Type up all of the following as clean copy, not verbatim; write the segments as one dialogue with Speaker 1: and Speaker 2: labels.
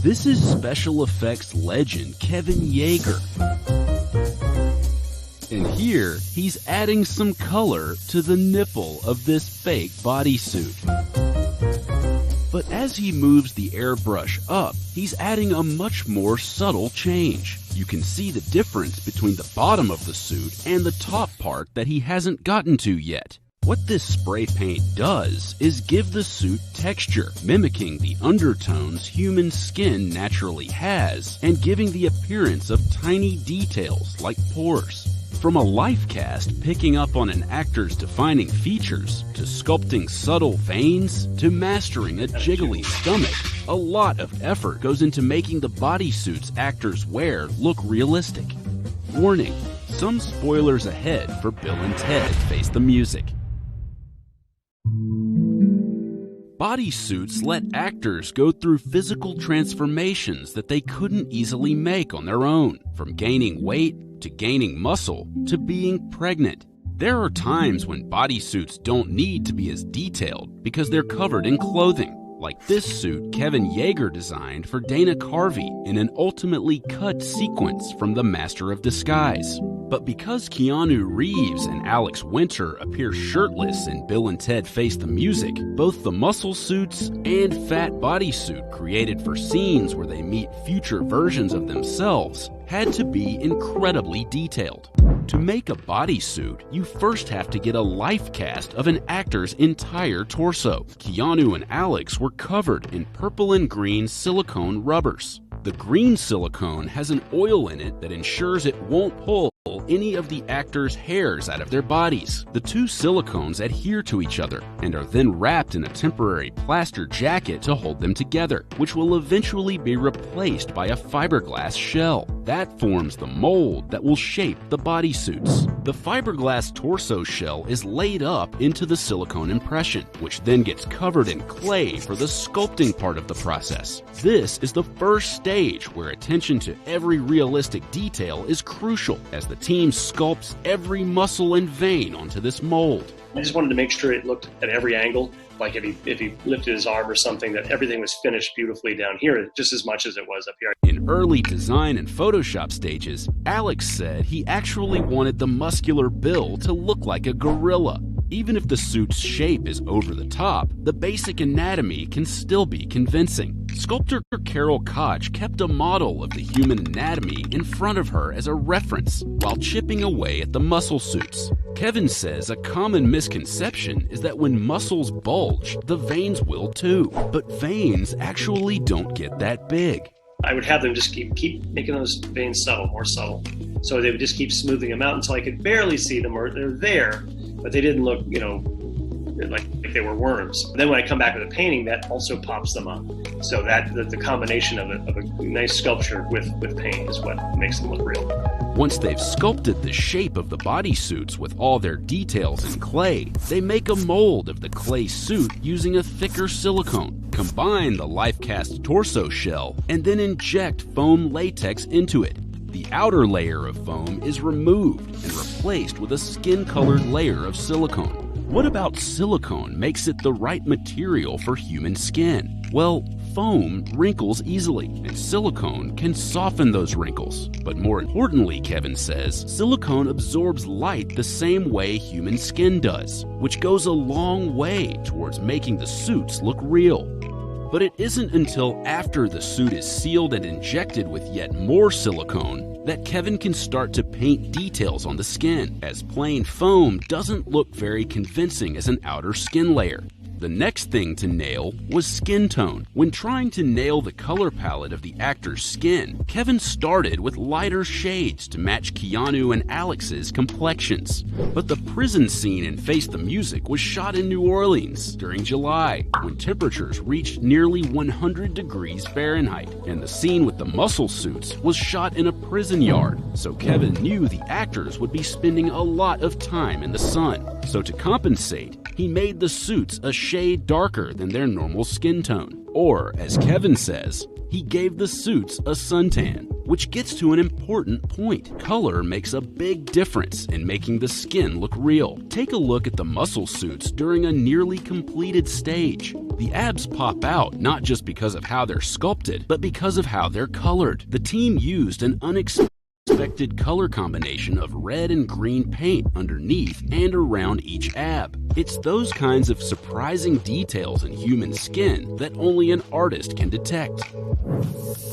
Speaker 1: This is special effects legend Kevin Yeager. And here, he's adding some color to the nipple of this fake bodysuit. But as he moves the airbrush up, he's adding a much more subtle change. You can see the difference between the bottom of the suit and the top part that he hasn't gotten to yet. What this spray paint does is give the suit texture, mimicking the undertones human skin naturally has, and giving the appearance of tiny details like pores. From a life cast picking up on an actor's defining features, to sculpting subtle veins, to mastering a jiggly stomach, a lot of effort goes into making the bodysuits actors wear look realistic. Warning, some spoilers ahead for Bill and Ted Face the Music. Bodysuits let actors go through physical transformations that they couldn't easily make on their own, from gaining weight to gaining muscle to being pregnant. There are times when bodysuits don't need to be as detailed because they're covered in clothing, like this suit Kevin Yeager designed for Dana Carvey in an ultimately cut sequence from The Master of Disguise. But because Keanu Reeves and Alex Winter appear shirtless in Bill and Ted Face the Music, both the muscle suits and fat bodysuit created for scenes where they meet future versions of themselves had to be incredibly detailed. To make a bodysuit, you first have to get a life cast of an actor's entire torso. Keanu and Alex were covered in purple and green silicone rubbers. The green silicone has an oil in it that ensures it won't pull any of the actors' hairs out of their bodies. The two silicones adhere to each other and are then wrapped in a temporary plaster jacket to hold them together, which will eventually be replaced by a fiberglass shell. That forms the mold that will shape the bodysuits. The fiberglass torso shell is laid up into the silicone impression, which then gets covered in clay for the sculpting part of the process. This is the first stage where attention to every realistic detail is crucial, as the team sculpts every muscle and vein onto this mold.
Speaker 2: I just wanted to make sure it looked at every angle, like if he lifted his arm or something, that everything was finished beautifully down here, just as much as it was up here.
Speaker 1: In early design and Photoshop stages, Alex said he actually wanted the muscular Bill to look like a gorilla. Even if the suit's shape is over the top, the basic anatomy can still be convincing. Sculptor Carol Koch kept a model of the human anatomy in front of her as a reference while chipping away at the muscle suits. Kevin says a common misconception is that when muscles bulge, the veins will too. But veins actually don't get that big.
Speaker 2: I would have them just keep making those veins subtle, more subtle. So they would just keep smoothing them out until I could barely see them, or they're there, but they didn't look, like they were worms. And then when I come back with a painting, that also pops them up. So that the combination of a nice sculpture with paint is what makes them look real.
Speaker 1: Once they've sculpted the shape of the bodysuits with all their details in clay, they make a mold of the clay suit using a thicker silicone, combine the life-cast torso shell, and then inject foam latex into it. The outer layer of foam is removed and replaced with a skin-colored layer of silicone. What about silicone makes it the right material for human skin? Well, foam wrinkles easily, and silicone can soften those wrinkles. But more importantly, Kevin says, silicone absorbs light the same way human skin does, which goes a long way towards making the suits look real. But it isn't until after the suit is sealed and injected with yet more silicone that Kevin can start to paint details on the skin, as plain foam doesn't look very convincing as an outer skin layer. The next thing to nail was skin tone. When trying to nail the color palette of the actor's skin, Kevin started with lighter shades to match Keanu and Alex's complexions. But the prison scene in Face the Music was shot in New Orleans during July, when temperatures reached nearly 100 degrees Fahrenheit, and the scene with the muscle suits was shot in a prison yard, so Kevin knew the actors would be spending a lot of time in the sun. So to compensate, he made the suits a shade darker than their normal skin tone. Or, as Kevin says, he gave the suits a suntan, which gets to an important point. Color makes a big difference in making the skin look real. Take a look at the muscle suits during a nearly completed stage. The abs pop out not just because of how they're sculpted, but because of how they're colored. The team used an unexpected color combination of red and green paint underneath and around each ab. It's those kinds of surprising details in human skin that only an artist can detect.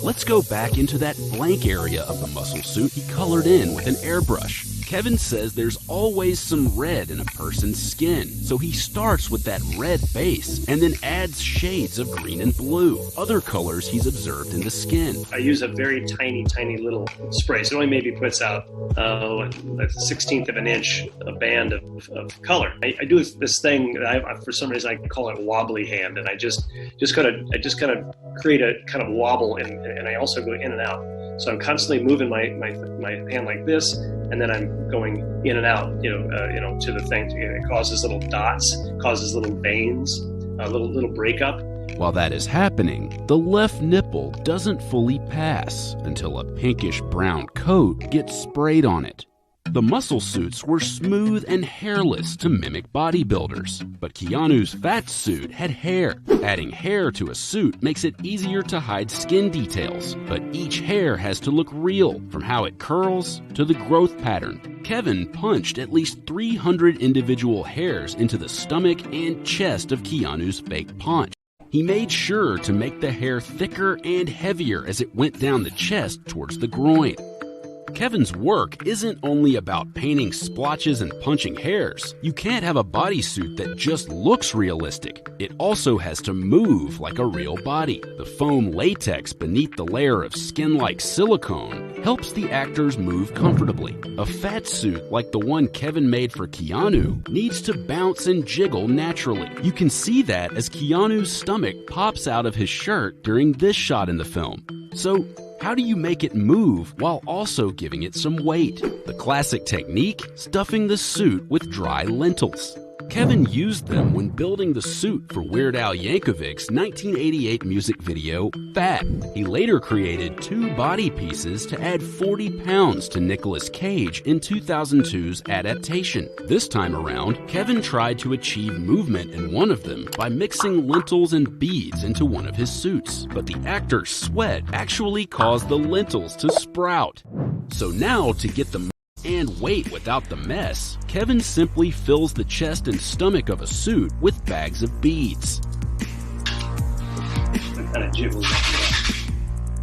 Speaker 1: Let's go back into that blank area of the muscle suit he colored in with an airbrush. Kevin says there's always some red in a person's skin, so he starts with that red base and then adds shades of green and blue, other colors he's observed in the skin.
Speaker 2: I use a very tiny little spray, so it only maybe puts out a 1/16 of an inch, a band of color. I do this thing that for some reason I call it wobbly hand, and I just kind of create a kind of wobble, and I also go in and out. So I'm constantly moving my hand like this, and then I'm going in and out, to the thing. It causes little dots, causes little veins, a little breakup.
Speaker 1: While that is happening, the left nipple doesn't fully pass until a pinkish-brown coat gets sprayed on it. The muscle suits were smooth and hairless to mimic bodybuilders, but Keanu's fat suit had hair. Adding hair to a suit makes it easier to hide skin details, but each hair has to look real, from how it curls to the growth pattern. Kevin punched at least 300 individual hairs into the stomach and chest of Keanu's fake paunch. He made sure to make the hair thicker and heavier as it went down the chest towards the groin. Kevin's work isn't only about painting splotches and punching hairs. You can't have a bodysuit that just looks realistic. It also has to move like a real body. The foam latex beneath the layer of skin-like silicone helps the actors move comfortably. A fat suit like the one Kevin made for Keanu needs to bounce and jiggle naturally. You can see that as Keanu's stomach pops out of his shirt during this shot in the film. So, how do you make it move while also giving it some weight? The classic technique? Stuffing the suit with dry lentils. Kevin used them when building the suit for Weird Al Yankovic's 1988 music video, Fat. He later created 2 body pieces to add 40 pounds to Nicolas Cage in 2002's adaptation. This time around, Kevin tried to achieve movement in one of them by mixing lentils and beads into one of his suits. But the actor's sweat actually caused the lentils to sprout. So now, to get the and weight without the mess, Kevin simply fills the chest and stomach of a suit with bags of beads.
Speaker 2: Kind of jiggles up and down.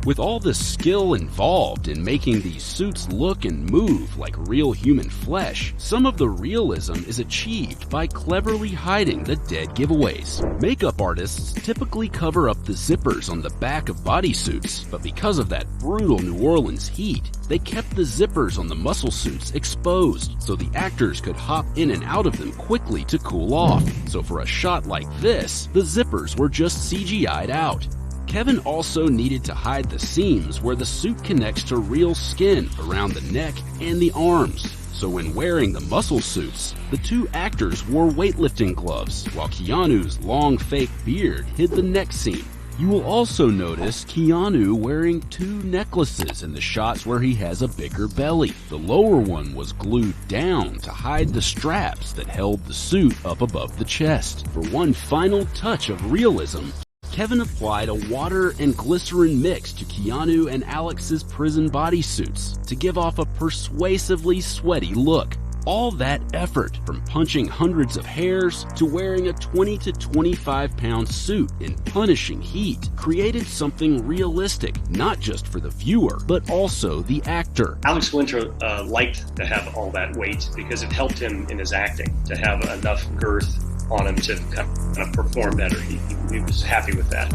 Speaker 1: With all the skill involved in making these suits look and move like real human flesh, some of the realism is achieved by cleverly hiding the dead giveaways. Makeup artists typically cover up the zippers on the back of bodysuits, but because of that brutal New Orleans heat, they kept the zippers on the muscle suits exposed so the actors could hop in and out of them quickly to cool off. So for a shot like this, the zippers were just CGI'd out. Kevin also needed to hide the seams where the suit connects to real skin around the neck and the arms. So when wearing the muscle suits, the 2 actors wore weightlifting gloves, while Keanu's long fake beard hid the neck seam. You will also notice Keanu wearing 2 necklaces in the shots where he has a bigger belly. The lower one was glued down to hide the straps that held the suit up above the chest. For one final touch of realism, Kevin applied a water and glycerin mix to Keanu and Alex's prison bodysuits to give off a persuasively sweaty look. All that effort, from punching hundreds of hairs to wearing a 20 to 25 pound suit in punishing heat, created something realistic, not just for the viewer, but also the actor.
Speaker 2: Alex Winter liked to have all that weight because it helped him in his acting, to have enough girth on him to kind of perform better. He was happy with that.